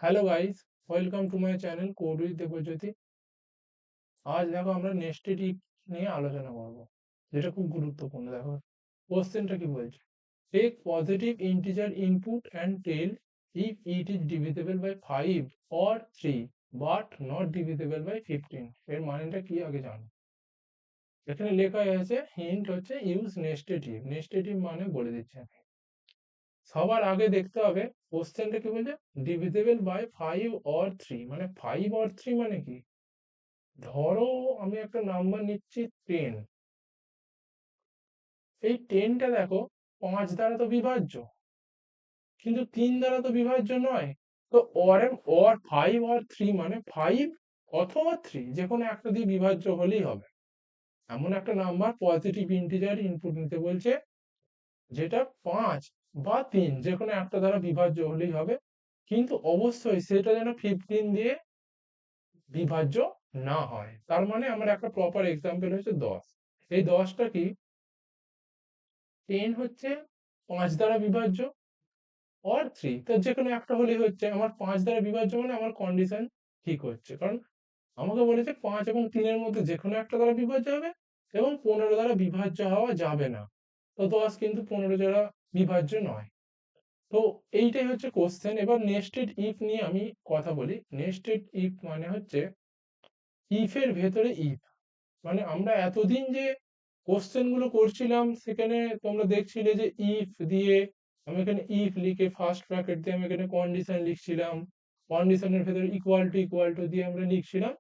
Hello guys, welcome to my channel code with Debjyoti. আজ দেখো আমরা নেস্টেড ইফ নিয়ে আলোচনা করব, যেটা খুব গুরুত্বপূর্ণ। দেখো কোশ্চেনটা কি বলছে, take positive integer input and tell if it is divisible by 5 or 3 but not divisible by 15। এর মানেটা কি আগে জানো। এখানে লেখা আছে, হিন্ট হচ্ছে use nested if. Nested if মানে বলে দিচ্ছে আমি। সবার আগে দেখতে হবে কোশ্চেনটা কি বলছে, ডিভিজিবল বাই 5 অর 3। মানে 5 অর 3 মানে কি? ধরো আমি একটা নাম্বার নিচ্ছি 10। এই 10টা দেখো 5 দ্বারা তো বিভাজ্য, কিন্তু 3 দ্বারা তো বিভাজ্য নয়। তো অর 5 অর 3 মানে 5 অথবা 3, যে কোনো একটা দিয়ে বিভাজ্য হলেই হবে। এমন একটা নাম্বার পজিটিভ ইন্টিজার ইনপুট নিতে বলছে, যেটা 5 বা 3 যে কোনো একটা দ্বারা বিভাজ্য হলেই হবে, কিন্তু অবশ্যই সেটা যেন 15 দিয়ে বিভাজ্য না হয়। তার মানে আমার একটা প্রপার এক্সাম্পল হচ্ছে 10। এই 10টা কি, 10 হচ্ছে 5 দ্বারা বিভাজ্য অর 3, তো যে কোনো একটা হলেই হচ্ছে। আমার 5 দ্বারা বিভাজ্য মানে আমার কন্ডিশন ঠিক হচ্ছে, কারণ আমাকে বলেছে 5 এবং 3 এর মধ্যে যে কোনো একটা দ্বারা বিভাজ্য হবে এবং 15 দ্বারা বিভাজ্য হওয়া যাবে না। তো 10 কিন্তু 15 দ্বারা বিভাজ্য নয়। তো এইটাই হচ্ছে কোশ্চেন। এবার নেস্টেড ইফ নিয়ে আমি কথা বলি। নেস্টেড ইফ মানে হচ্ছে ইফ এর ভেতরে ইফ। মানে আমরা এতদিন যে কোশ্চেন গুলো করছিলাম, সেখানে তোমরা দেখছিলে যে ইফ দিয়ে আমি এখানে ইফ লিখে ফার্স্ট ব্র্যাকেট দিয়ে আমি এখানে কন্ডিশন লিখছিলাম, কন্ডিশনের ভেতরে ইকুয়াল টু দিয়ে আমরা লিখছিলাম।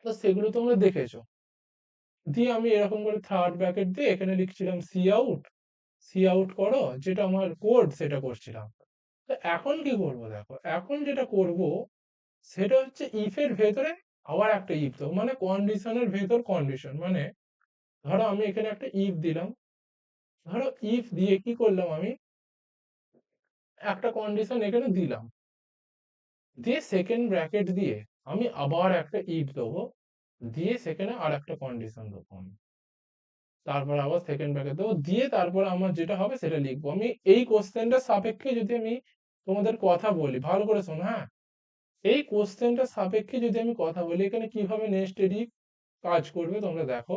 তো সেগুলো তোমরা দেখেছো। দিয়ে আমি এরকম করে থার্ড ব্র্যাকেট দিয়ে এখানে লিখছিলাম সি আউট করো, যেটা আমার কোড সেটা করছিলাম। তো এখন কি করব, দেখো এখন যেটা করব সেটা হচ্ছে ইফ এর ভেতরে আবার একটা ইফ দেবো, মানে কন্ডিশনের ভেতর কন্ডিশন। মানে ধরো আমি এখানে একটা ইফ দিলাম, ধরো ইফ দিয়ে কি করলাম, আমি একটা কন্ডিশন এখানে দিলাম, দিয়ে সেকেন্ড ব্র্যাকেট দিয়ে আমি আবার একটা ইফ দেবো, দিয়ে সেখানে আর একটা কন্ডিশন দেবো আমি, তারপর আবার সেকেন্ড ব্র্যাকেট দেবো, দিয়ে তারপর আমার যেটা হবে সেটা লিখবো। আমি এই কোশ্চেনটার সাপেক্ষে যদি আমি তোমাদের কথা বলি, ভালো করে শোনো, হ্যাঁ। এই কোশ্চেনটার সাপেক্ষে যদি আমি কথা বলি, এখানে কিভাবে নেস্টেড ইফ কাজ করবে তোমরা দেখো।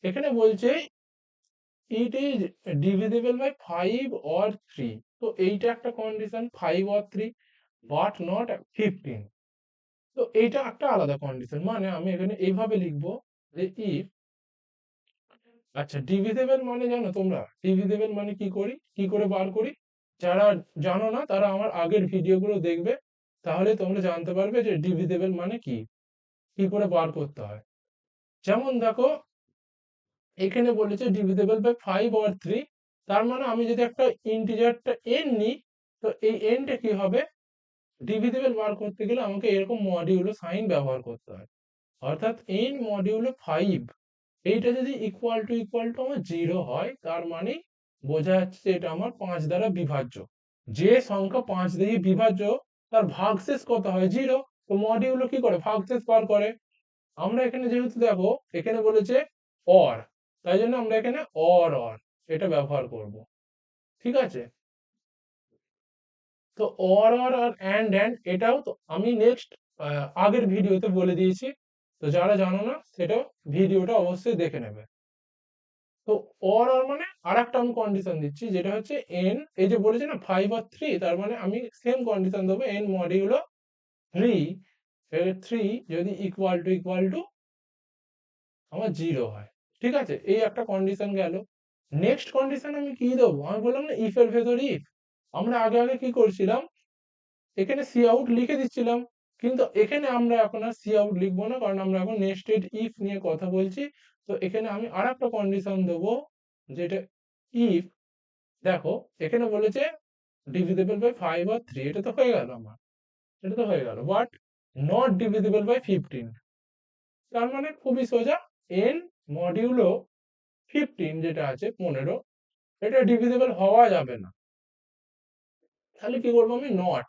এখানে বলছে it is divisible by 5 or 3। তো এইটা একটা কন্ডিশন, 5 অর 3 বাট নট 15। তো এইটা একটা আলাদা কন্ডিশন। মানে আমি এখানে এইভাবে লিখবো যে ইফ, আচ্ছা ডিভিজিবল মানে জানো তোমরা, ডিভিজিবল মানে কি করি, কি করে বার করি? যারা জানো না তারা আমার আগের ভিডিওগুলো দেখবে, তাহলে তোমরা জানতে পারবে যে ডিভিজিবল মানে কি, কি করে বার করতে হয়। যেমন দেখো এখানে বলেছে ডিভিজিবল বাই 5 অর 3। তার মানে আমি যদি একটা ইন্টিজারটা n নিই, তো এই nটা কি হবে, ডিভিজিবল বার করতে গেলে আমাকে এরকম মডিউলো সাইন ব্যবহার করতে হয়। অর্থাৎ n মডিউলো 5, এইটা যদি ইকুয়াল টু আমার 0 হয়, তার মানে বোঝা যাচ্ছে এটা আমার 5 দ্বারা বিভাজ্য। যে সংখ্যা 5 দিয়ে বিভাজ্য তার ভাগশেষ কত হয়, 0। তো মডিউলো কি করে, ভাগশেষ বার করে। আমরা এখানে যেহেতু দেখো এখানে বলেছে অর, তাই জন্য আমরা এখানে অর এটা ব্যবহার করব। ঠিক আছে। তো অর অ্যান্ড এটাও তো আমি নেক্সট আগের ভিডিওতে বলে দিয়েছি। তো যারা জানো না সেটা ভিডিওটা অবশ্যই দেখে নেবে। তো অর মানে আর একটা আমি কন্ডিশন দিচ্ছি, যেটা হচ্ছে এন, এই যে বলেছে না 5 আর 3, তার মানে আমি সেম কন্ডিশন দেবো, এন মডিউলো 3, 3 যদি ইকুয়াল টু আমার 0 হয়। ঠিক আছে, এই একটা কন্ডিশন গেল। নেক্সট কন্ডিশন আমি কি দেবো, আমি বললাম না ইফ এর ভেতর ইফ। আমরা আগে আগে কি করছিলাম, এখানে সি আউট লিখে দিচ্ছিলাম, কিন্তু এখানে আমরা এখন আর সি আউট লিখবো না, কারণ আমরা এখন নেস্টেড ইফ নিয়ে কথা বলছি। তো এখানে আমি আর একটা কন্ডিশন দেবো, যেটা ইফ, দেখো এখানে বলেছে ডিভিজিবল বাই 5 আর 3, এটা তো হয়ে গেল আমার, এটা তো হয়ে গেল, বাট নট ডিভিজিবল বাই 15। তার মানে খুবই সোজা, এন মডিউলো 15 যেটা আছে 15, এটা ডিভিজিবল হওয়া যাবে না। তাহলে কি করবো আমি, নট।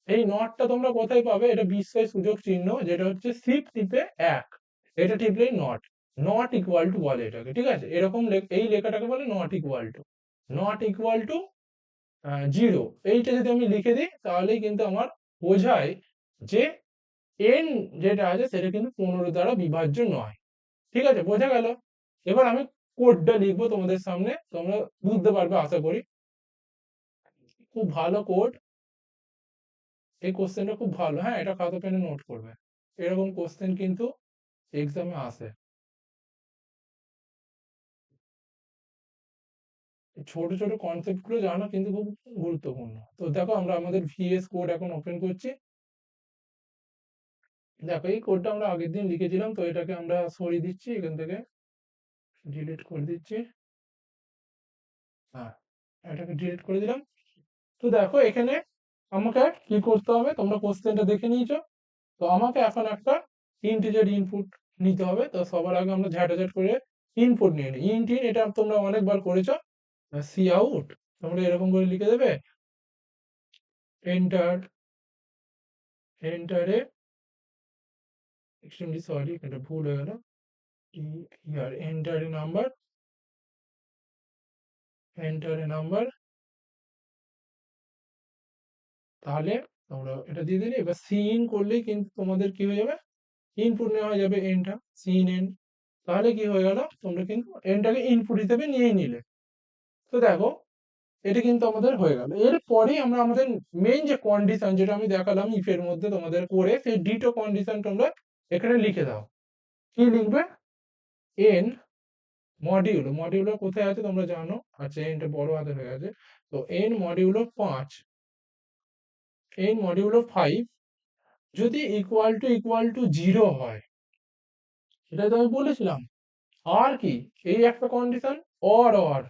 এই নটটা তোমরা কোথায় পাবে, এটা বিস্ময় সূচক চিহ্ন, যেটা হচ্ছে শিফট টিপে 1, এটা টিপলেই নট, নট ইকুয়াল টু বলে এটাকে। ঠিক আছে, এরকম এই লেখাটাকে বলে not equal two, not equal to 0। এইটা যদি আমি লিখে দিই তাহলেই কিন্তু আমার বোঝায় যে n যেটা আছে সেটা কিন্তু 15 দ্বারা বিভাজ্য নয়। ঠিক আছে, বোঝা গেল? এবার আমি কোডটা লিখবো তোমাদের সামনে, তোমরা বুঝতে পারবে আশা করি। খুব ভালো কোড, এই কোশ্চেনটা খুব ভালো। হ্যাঁ, এটা খাতা পেনে নোট করবে, এরকম কোশ্চেন কিন্তু এক্সামে আসে। ছোট ছোট কনসেপ্ট গুলো জানা কিন্তু খুব গুরুত্বপূর্ণ। তো দেখো আমরা আমাদের ভিএস কোড এখন ওপেন করছি। দেখো এই কোডটা আমরা আগের দিন লিখেছিলাম, তো এটাকে আমরা সরিয়ে দিচ্ছি, এখান থেকে ডিলিট করে দিচ্ছি। হ্যাঁ, এটাকে ডিলিট করে দিলাম। তো দেখো এখানে আমাকে কি করতে হবে, তোমরা কোশ্চেনটা দেখে নিয়েছো। তো আমাকে এখন একটা ইন্টিজার ইনপুট নিতে হবে। তো সবার আগে আমরা ঝাঁটাঝাট করে ইনপুট নিয়ে নিই। ইন্ট ইন এটা তোমরা অনেকবার করেছো। সি আউট তোমরা এরকম করে লিখে দেবে, এন্টার, এন্টারে, এক্সট্রিমলি সরি এটা ভুল হয়ে গেল, ইয়ার enter a number, enter a number. তাহলে তোমরা এটা দিয়ে দিলে। এবার সি ইন করলেই কিন্তু তোমাদের কি হয়ে যাবে, ইনপুট নেওয়া হয়ে যাবে এনটা, সি ইন এন। তাহলে কি হয়ে গেল, তোমরা কিন্তু এনটাকে ইনপুট হিসেবে নিয়ে নিলে। তো দেখো এটা কিন্তু আমাদের হয়ে গেল। এরপরেই আমরা আমাদের মেইন যে কন্ডিশন যেটা আমি দেখালাম ইফের মধ্যে তোমাদের করে, সেই ডিটো কন্ডিশন তোমরা এখানে লিখে দাও। কি লিখবে, এন মডিউলো, মডিউলো কোথায় আছে তোমরা জানো, আচ্ছা এনটা বড় হাতে হয়ে গেছে। তো এন মডিউলো 5, এন মডিউলো 5 যদি ইকুয়াল টু 0 হয়, সেটাই তো আমি বলেছিলাম। আর কি, এই একটা কন্ডিশন, অর।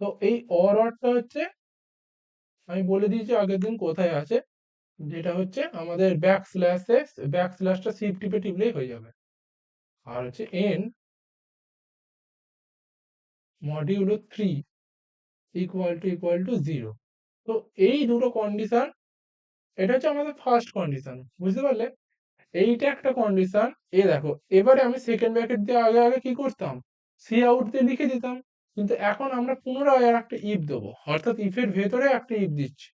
তো এই অরটা হচ্ছে আমি বলে দিয়েছি আগের দিন কোথায় আছে, যেটা হচ্ছে আমাদের ব্যাক স্ল্যাশটা শিফট টিপে টিপলেই হয়ে যাবে। আর হচ্ছে এন মডিউলো 3 ইকুয়াল টু 0। তো এই দুটো কন্ডিশন, এটা হচ্ছে আমাদের ফার্স্ট কন্ডিশন, বুঝতে পারলে? এইটা একটা কন্ডিশন। দেখো এবারে আমি সেকেন্ড ব্র্যাকেট দিয়ে আগে আগে কি করতাম, সি আউট দিয়ে লিখে দিতাম। কিন্তু এখন আমরা পুনরায় আর একটা ইফ দেবো, অর্থাৎ ইফের ভেতরে একটা ইফ দিচ্ছি।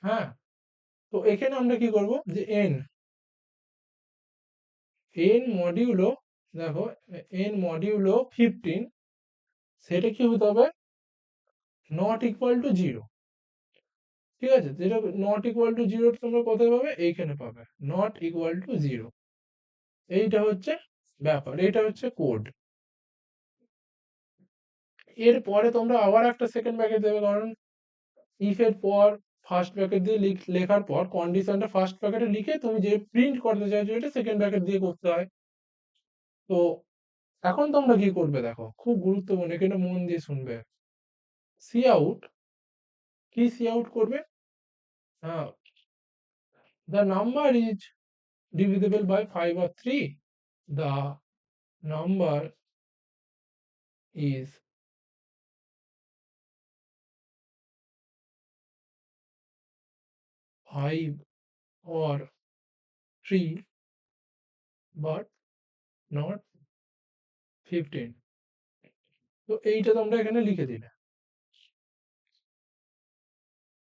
হ্যাঁ, তো এখানে আমরা কি করব, যে এন মডিউলো, দেখো এন মডিউলো 15, সেটা কি হতে হবে, নট ইকুয়াল টু 0। ঠিক আছে, যেটা নট ইকুয়াল টু 0 তোমরা কোথায় পাবে, এইখানে পাবে, নট ইকুয়াল টু 0। এইটা হচ্ছে ব্যাপার, এটা হচ্ছে কোড। এরপরে তোমরা আবার একটা সেকেন্ড ব্র্যাকেট দেবে, কারণ ইফ এর পর ফার্স্ট ব্র্যাকেট দিয়ে লেখার পর কন্ডিশনটা ফার্স্ট ব্র্যাকেটে লিখে তুমি যে প্রিন্ট করতে চাইছো এটা সেকেন্ড ব্র্যাকেট দিয়ে করতে হয়। তো এখন তোমরা কি করবে, দেখো খুব গুরুত্বপূর্ণ, এখানে মন দিয়ে শুনবে। সি আউট, কি সি আউট করবে, the number is divisible by 5 or 3, the number is 5 or 3 but not 15। তো এইটা তোমরা এখানে লিখে দিলে,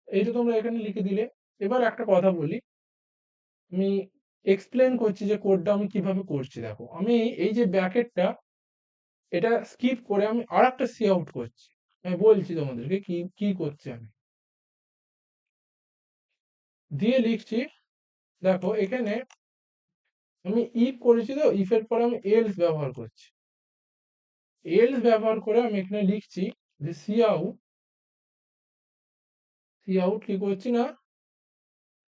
এইটা তোমরা এখানে লিখে দিলে। এবার একটা কথা বলি, আমি এক্সপ্লেন করছি যে কোডটা আমি কিভাবে করছি। দেখো আমি এই যে ব্র্যাকেটটা এটা স্কিপ করে আমি আরেকটা সি আউট করছি। আমি বলছি তোমাদেরকে কি কি করছি আমি, দিয়ে লিখছি। দেখো এখানে আমি ইফ করেছি, তো ইফের পরে আমি এলস ব্যবহার করছি। এলস ব্যবহার করে আমি এখানে লিখছি যে সি আউট কি করছি না,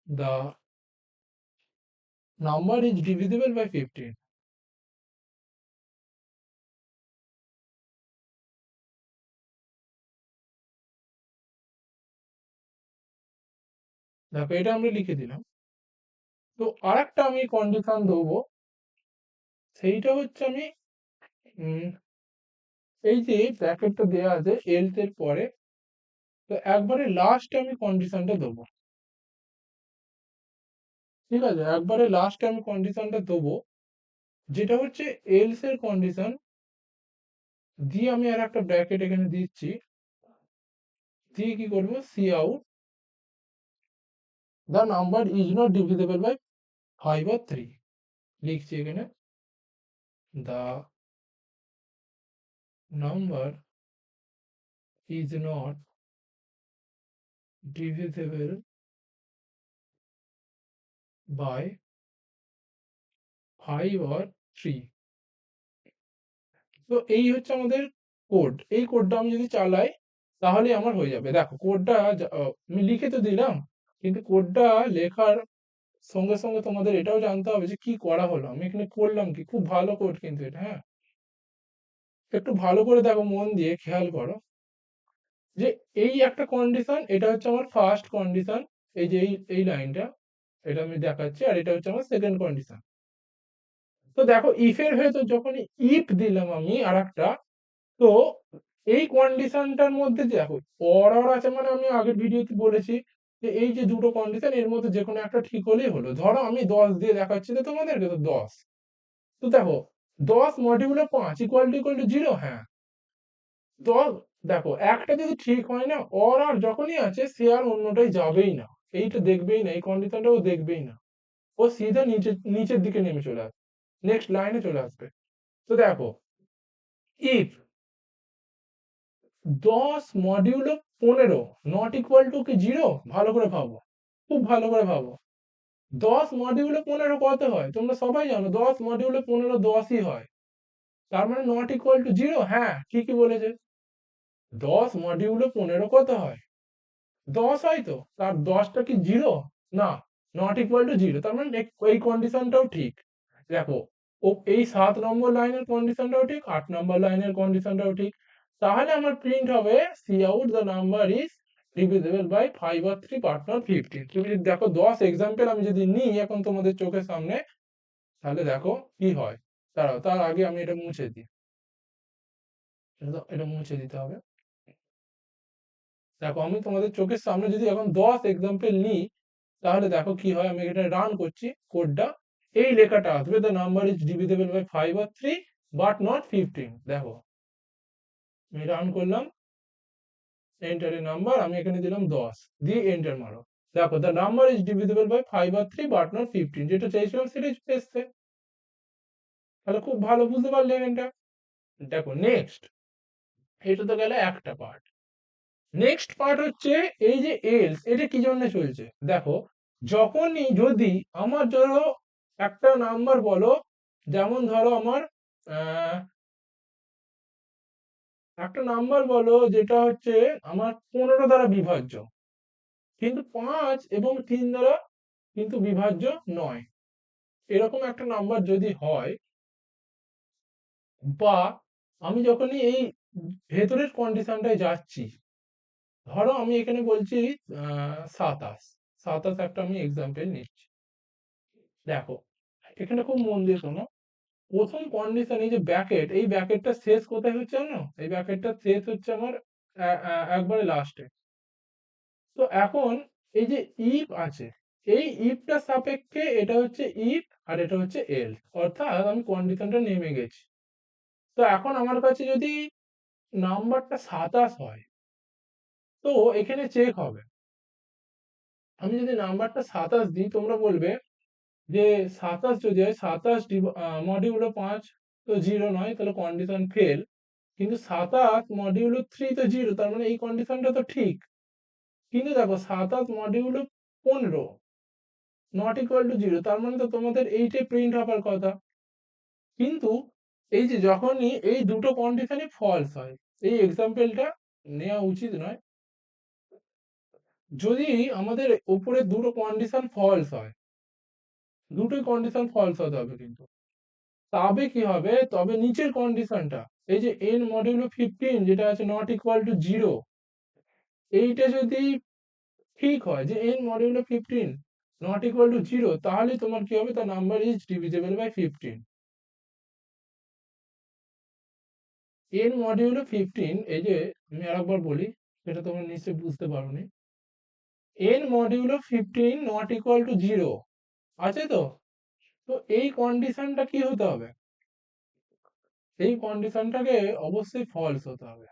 the number is divisible by 15। দেখো এটা আমরা লিখে দিলাম। তো আরেকটা আমি কন্ডিশন দেবো, সেইটা হচ্ছে আমি এই যে ব্র্যাকেটটা দেওয়া আছে এলস এর পরে, তো একবারে লাস্টে আমি কন্ডিশনটা দেবো। ঠিক আছে, একবারে লাস্টে আমি কন্ডিশনটা দেবো, যেটা হচ্ছে এলস এর কন্ডিশন, দিয়ে আমি আর একটা ব্র্যাকেট এখানে দিচ্ছি, দিয়ে কি করবো, cout, the number is not divisible by 5 or 3। লিখছি এখানে the number is not divisible by 5 or 3। তো এই হচ্ছে আমাদের কোড। এই কোডটা আমি যদি চালাই তাহলে আমার হয়ে যাবে। দেখো কোডটা আমি লিখে তো দিলাম, কিন্তু কোডটা লেখার সঙ্গে সঙ্গে তোমাদের এটাও জানতে হবে যে কি করা হলো, আমি এখানে করলাম কি। খুব ভালো কোড কিন্তু এটা, হ্যাঁ, একটু ভালো করে দেখো, মন দিয়ে খেয়াল করো যে এই একটা কন্ডিশন, এটা হচ্ছে আমার ফার্স্ট কন্ডিশন, এই যে এই লাইনটা, এটা আমি দেখাচ্ছি, আর এটা হচ্ছে আমার সেকেন্ড কন্ডিশন। তো দেখো ইফ এর ভেতর যখন ইফ দিলাম আমি আর একটা, তো এই কন্ডিশনটার মধ্যে দেখো অর আছে, মানে আমি আগের ভিডিওতে বলেছি যে এই যে দুটো কন্ডিশন এর মধ্যে যে কোনো একটা ঠিক হলেই হলো। ধরো আমি 10 দিয়ে দেখাচ্ছি তো তোমাদেরকে, তো 10, তো দেখো 10 মডিউলো 5 ইকুয়াল টু 0, হ্যাঁ 10। দেখো একটা যদি ঠিক হয় না, অর আর যখনই আছে সে আর অন্যটাই যাবেই না, এইটা দেখবেই না, এই কন্ডিশনটা ও দেখবেই না, ও সিধা নিচের দিকে নেমে চলে আসবে, নেক্সট লাইনে চলে আসবে। তো দেখো if 10 modulo 15 not equal two কি 0, ভালো করে ভাবো, খুব ভালো করে ভাবো। 10 মডিউলো 15 কত হয় তোমরা সবাই জানো, 10 মডিউলো 15 10ই হয়, তার মানে নট ইকুয়াল টু 0, হ্যাঁ ঠিকই বলেছে। 10 মডিউলো 15 কত হয়, 10 হয় তো, তার 10টা কি 0, না, নট ইকুয়াল টু 0, তার মানে এই কন্ডিশনটাও ঠিক। দেখো ও এই 7 নম্বর লাইনের কন্ডিশনটাও ঠিক, 8 নম্বর লাইনের কন্ডিশনটাও ঠিক। তাহলে আমার প্রিন্ট হবে cout the number is divisible by 5 or 3 but not 15। তুমি যদি দেখো 10 এক্সাম্পল আমি যদি নিই এখন তোমাদের চোখের সামনে, তাহলে দেখো কি হয়। দাঁড়াও, তার আগে আমি এটা মুছে দিই, এটা মুছে দিতে হবে। দেখো আমি তোমাদের চোখের সামনে যদি এখন 10 এক্সাম্পল নিই, তাহলে দেখো কি হয়। আমি এটা রান করছি কোডটা, এই লেখাটা আসবে the number is divisible by 5 or 3 but not 15। দেখো আমি রান করলাম, এন্টার এ নাম্বার, আমি এখানে দিলাম 10, দিয়ে এন্টার মারো। দেখো the number is divisible by 5 or 3 but not 15, যেটা চাইছিলাম সেটাই চলে এসছে। তাহলে খুব ভালো বুঝতে পারলে এটা। দেখো নেক্সট, এটা তো গেল একটা পার্ট। নেক্সট পার্ট হচ্ছে এই যে এলস, এটা কি জন্য চলছে। দেখো যখনই যদি আমার ধরো একটা নাম্বার বলো, যেমন ধরো আমার আহ, একটা নাম্বার বলো যেটা হচ্ছে আমার 15 দ্বারা বিভাজ্য, কিন্তু 5 এবং 3 দ্বারা কিন্তু বিভাজ্য নয়, এরকম একটা নাম্বার যদি হয়, বা আমি যখনই এই ভেতরের কন্ডিশনটায় যাচ্ছি, ধরো আমি এখানে বলছি 27, 27 একটা আমি এক্সাম্পল নিচ্ছি। দেখো এখানে খুব মন দিয়ে শোনো, প্রথম কন্ডিশন এই যে ব্র্যাকেট, এই ব্র্যাকেটটা শেষ কোথায় হচ্ছে জানো, এই ব্র্যাকেটটা শেষ হচ্ছে আমার একবারে লাস্টে। তো এখন এই যে ইফ আছে, এই ইফটার সাপেক্ষে এটা হচ্ছে ইফ আর এটা হচ্ছে এল, অর্থাৎ আমি কন্ডিশনটা নেমে গেছি। তো এখন আমার কাছে যদি নাম্বারটা 27 হয়, তো এখানে চেক হবে। আমি যদি নাম্বারটা 27 দিই, তোমরা বলবে যে 27 যদি হয়, 27 মডিউলো 5 তো 0 নয়, তাহলে কন্ডিশন ফেল। কিন্তু 27 মডিউলো 3 তো 0, তার মানে এই কন্ডিশনটা তো ঠিক। কিন্তু দেখো 27 মডিউলো 15 নট ইকুয়াল টু 0, তার মানে তো তোমাদের এইটাই প্রিন্ট হবার কথা। কিন্তু এই যে যখনই এই দুটো কন্ডিশনই ফলস হয়, এই এক্সাম্পলটা নেওয়া উচিত নয়। যদি আমাদের উপরে দুটো কন্ডিশন ফলস হয়, দুটোই কন্ডিশন ফলস হতে হবে কিন্তু, তবে কি হবে, তবে নিচের কন্ডিশনটা, এই যে n মডিউলো 15 যেটা আছে নট ইকুয়াল টু 0, এইটা যদি ঠিক হয় যে n modulo 15 not equal to 0, তাহলে তোমার কি হবে, তার number is divisible by 15। n modulo 15, এই যে আমি আরেকবার বলি, সেটা তোমরা নিশ্চয়ই বুঝতে পারোনি। n modulo 15 not equal to 0 আছে তো, তো এই কন্ডিশনটা কি হতে হবে, এই কন্ডিশনটাকে অবশ্যই ফলস হতে হবে।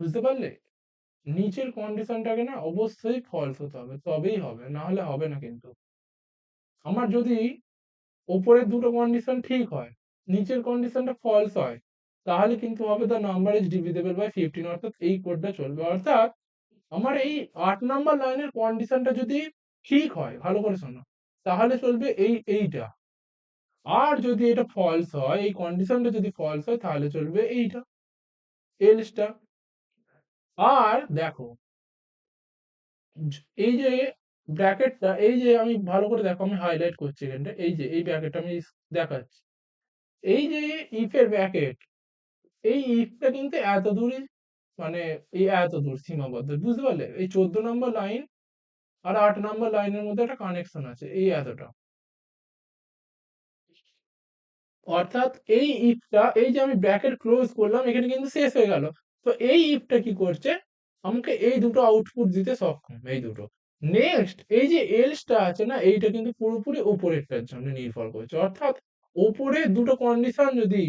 বুঝতে পারলে? নিচের কন্ডিশনটাকে না অবশ্যই ফলস হতে হবে, তবেই হবে, না হলে হবে না কিন্তু। আমার যদি উপরের দুটো কন্ডিশন ঠিক হয়, নিচের কন্ডিশনটা ফলস হয়, তাহলে কিন্তু হবে the number is divisible by 15, অর্থাৎ এই কোডটা চলবে। অর্থাৎ আমার এই 8 নাম্বার লাইনের কন্ডিশনটা যদি ঠিক হয়, ভালো করে শোনো, তাহলে চলবে এইটা। আর যদি এটা ফলস হয়, এই কন্ডিশনটা যদি ফলস হয়, তাহলে চলবে এইটা, এলসটা। আর দেখো, এই যে ব্র্যাকেটটা, এই যে আমি ভালো করে দেখো, আমি হাইলাইট করছি এখানটা, এই যে এই ব্র্যাকেটটা আমি দেখাচ্ছি, এই যে ইফ এর ব্র্যাকেট, এই ইফটা কিন্তু এত দূরই, মানে এই এত দূর সীমাবদ্ধ, বুঝতে পারলে? এই 14 নম্বর লাইন আর 8 নম্বর লাইনের মধ্যে একটা কানেকশন আছে, এই এতটা। অর্থাৎ এই ইফটা, এই যে আমি ব্র্যাকেট ক্লোজ করলাম, এখানে কিন্তু শেষ হয়ে গেল। তো এই ইফটা কি করছে, আমাকে এই দুটো আউটপুট দিতে সক্ষম, এই দুটো। নেক্সট এই যে এলসটা আছে না, এইটা কিন্তু পুরোপুরি উপরেরটার জন্য নির্ভর করছে। অর্থাৎ উপরের দুটো কন্ডিশন যদি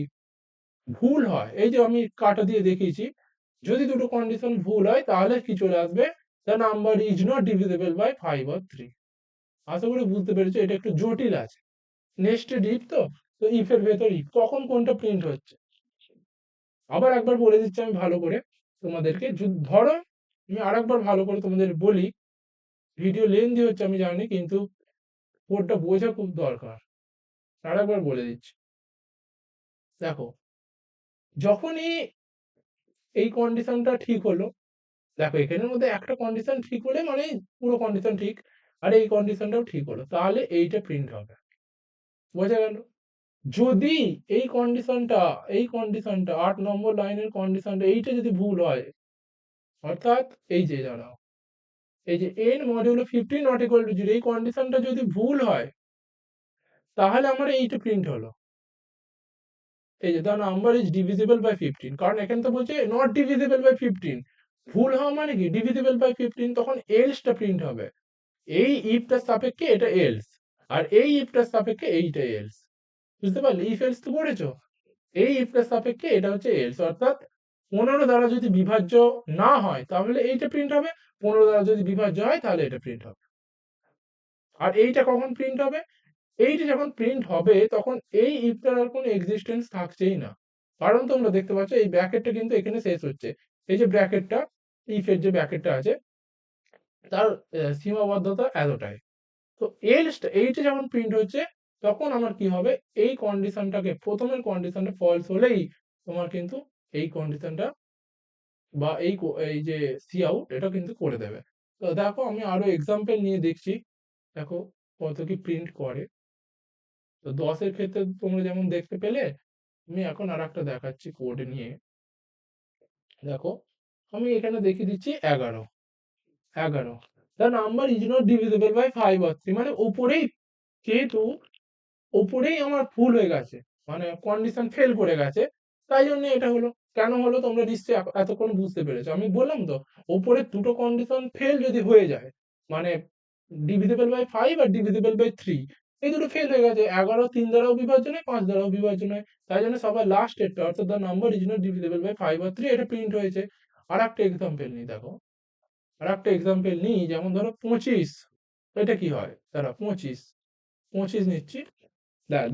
ভুল হয়, এই যে আমি কাটা দিয়ে দেখিয়েছি, যদি দুটো কন্ডিশন ভুল হয়, তাহলে কি চলে আসবে, the number is not divisible by 5 or 3। আশা করি বুঝতে পেরেছো, এটা একটু জটিল আছে। নেস্টেড ইফ, তো তো ইফ এর ভেতর ইফ, কখন কোনটা প্রিন্ট হচ্ছে। আবার একবার বলে দিচ্ছি আমি ভালো করে তোমাদেরকে, ধরো আমি আরেকবার ভালো করে তোমাদের বলি, ভিডিও লেন্দি হচ্ছে আমি জানি, কিন্তু কোডটা বোঝা খুব দরকার। আরেকবার বলে দিচ্ছি, দেখো, যখনই এই কন্ডিশনটা ঠিক হলো, দেখো এখানের মধ্যে একটা কন্ডিশন ঠিক হলে মানে পুরো কন্ডিশন ঠিক, আর এই কন্ডিশনটাও ঠিক হলো, তাহলে এইটা প্রিন্ট হবে, বোঝা গেল? যদি এই কন্ডিশনটা 8 নম্বর লাইনের কন্ডিশনটা, এইটা যদি ভুল হয়, অর্থাৎ এই যে দাঁড়াও, এই যে n modulo 15 not equal to 0, এই কন্ডিশনটা যদি ভুল হয়, তাহলে আমার এইটা প্রিন্ট হলো, এই যে the number is divisible by 15, কারণ এখানে তো বলছে নট ডিভিজিবল বাই 15, ভুল হওয়া মানে কি ডিভিজিবল বাই 15, তখন এলসটা প্রিন্ট হবে। এই ইফটার সাপেক্ষে এটা এলস, আর এই ইফটার সাপেক্ষে এইটা এলস, বুঝতে পারলে? ইফ এলস তো পড়েছো, এই ইফটার সাপেক্ষে এটা হচ্ছে এলস। অর্থাৎ 15 দ্বারা যদি বিভাজ্য না হয়, তাহলে এইটা প্রিন্ট হবে, 15 দ্বারা যদি বিভাজ্য হয়, তাহলে এটা প্রিন্ট হবে। আর এইটা কখন প্রিন্ট হবে, এইটা যখন প্রিন্ট হবে, তখন এই ইফটার আর কোনো এক্সিস্টেন্স থাকছেই না। কারণ তোমরা দেখতে পাচ্ছ এই ব্র্যাকেটটা কিন্তু এখানে শেষ হচ্ছে, এই যে ব্র্যাকেটটা, ইফের যে ব্র্যাকেটটা আছে, তার সীমাবদ্ধতা এতটাই। তো এলসটা, এইটা যখন প্রিন্ট হচ্ছে, তখন আমার কি হবে, এই কন্ডিশনটাকে, প্রথমের কন্ডিশনটা ফলস হলেই তোমার কিন্তু এই কন্ডিশনটা বা এই যে সি আউট, এটা কিন্তু করে দেবে। তো দেখো আমি আরো এক্সাম্পল নিয়ে দেখছি, দেখো কত কি প্রিন্ট করে। তো 10 এর ক্ষেত্রে তোমরা যেমন দেখতে পেলে, আমি এখন আর একটা দেখাচ্ছি কোড নিয়ে। দেখো আমি এখানে দেখিয়ে দিচ্ছি 11, 11 the number is not divisible by 5 or 3, মানে উপরেই, যেহেতু ওপরেই আমার ফুল হয়ে গেছে, মানে কন্ডিশন ফেল করে গেছে, তাই জন্য এটা হলো। কেন হলো তোমরা নিশ্চয়ই এতক্ষণ বুঝতে পেরেছো, আমি বললাম তো, ওপরের দুটো কন্ডিশন ফেল যদি হয়ে যায়, মানে ডিভিজিবল বাই 5 আর ডিভিজিবল বাই 3, এই দুটো ফেল হয়ে গেছে, 11 3 দ্বারাও বিভাজ্য নয়, 5 দ্বারাও বিভাজ্য নয়, তাই জন্য সবার লাস্ট এরটা, অর্থাৎ the number is not divisible by 5 or 3, এটা প্রিন্ট হয়েছে। আর একটা এক্সাম্পল নিই, দেখো আর একটা এক্সাম্পল নিই, যেমন ধরো 25, এটা কি হয়, দাঁড়া 25, 25 নিচ্ছি।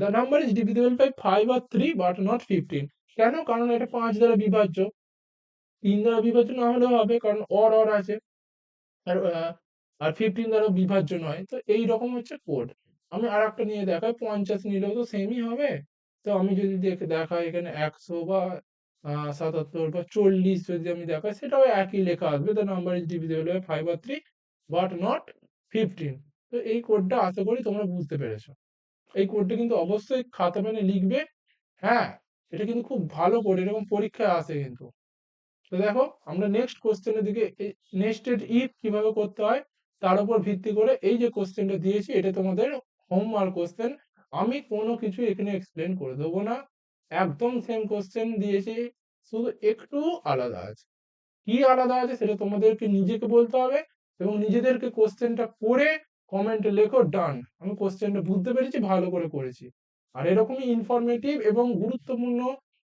The number is divisible by 5 or 3 but not 15. কেন? কারণ এটা 5 দ্বারা বিভাজ্য, 3 দ্বারা বিভাজ্য না হলেও হবে, কারণ অর আছে। আর 15 দ্বারা বিভাজ্য নয়। তো এই রকম হচ্ছে কোড। আমি আরেকটা নিয়ে দেখাই, 50 নিলেও তো সেমই হবে। তো আমি যদি দেখাই এখানে 100 বা 77 বা 40 যদি আমি দেখাই, সেটাও একই লেখা আসবে। The number is divisible by 5 or 3 but not 15. তো এই কোডটা আশা করি তোমরা বুঝতে পেরেছো। এই কোডটা কিন্তু অবশ্যই খাতা পেনে লিখবে। হ্যাঁ, এটা কিন্তু খুব ভালো কোড, এরকম পরীক্ষায় আসে কিন্তু। তো দেখো আমরা নেক্সট কোশ্চেনের দিকে, এই নেস্টেড ইফ কিভাবে করতে হয় তার উপর ভিত্তি করে এই যে কোশ্চেনটা দিয়েছি, এটা তোমাদের হোমওয়ার্ক কোশ্চেন। আমি কোনো কিছু এখানে এক্সপ্লেন করে দেবো না, একদম সেম কোশ্চেন দিয়েছি, শুধু একটু আলাদা আছে। কি আলাদা আছে সেটা তোমাদেরকে নিজেকে বলতে হবে, এবং নিজেদেরকে কোশ্চেনটা করে কমেন্টে লেখো ডান, আমি কোশ্চেনটা বুঝতে পেরেছি, ভালো করে করেছি। আর এরকমই ইনফরমেটিভ এবং গুরুত্বপূর্ণ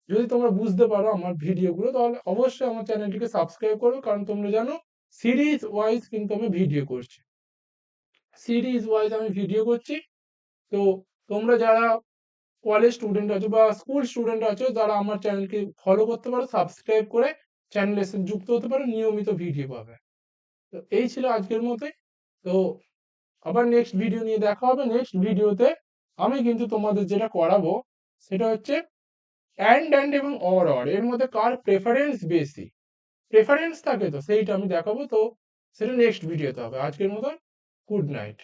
যদি তোমরা বুঝতে পারো আমার ভিডিওগুলো, তাহলে অবশ্যই আমার চ্যানেলটিকে সাবস্ক্রাইব করো, কারণ তোমরা জানো সিরিজ ওয়াইজ কিন্তু আমি ভিডিও করছি, সিরিজ ওয়াইজ আমি ভিডিও করছি। তো তোমরা যারা কলেজ স্টুডেন্ট আছো বা স্কুল স্টুডেন্ট আছো, যারা আমার চ্যানেলকে ফলো করতে পারো, সাবস্ক্রাইব করে চ্যানেলের সাথে যুক্ত হতে পারো, নিয়মিত ভিডিও পাবে। তো এই ছিল আজকের মতোই। তো আবার নেক্সট ভিডিও নিয়ে দেখা হবে। নেক্সট ভিডিওতে আমি কিন্তু তোমাদের যেটা করাবো সেটা হচ্ছে অ্যান্ড এবং অর এর মধ্যে কার প্রেফারেন্স বেশি, প্রেফারেন্স থাকে তো সেইটা আমি দেখাবো। তো সেটা নেক্সট ভিডিওতে হবে। আজকের মতন গুড নাইট।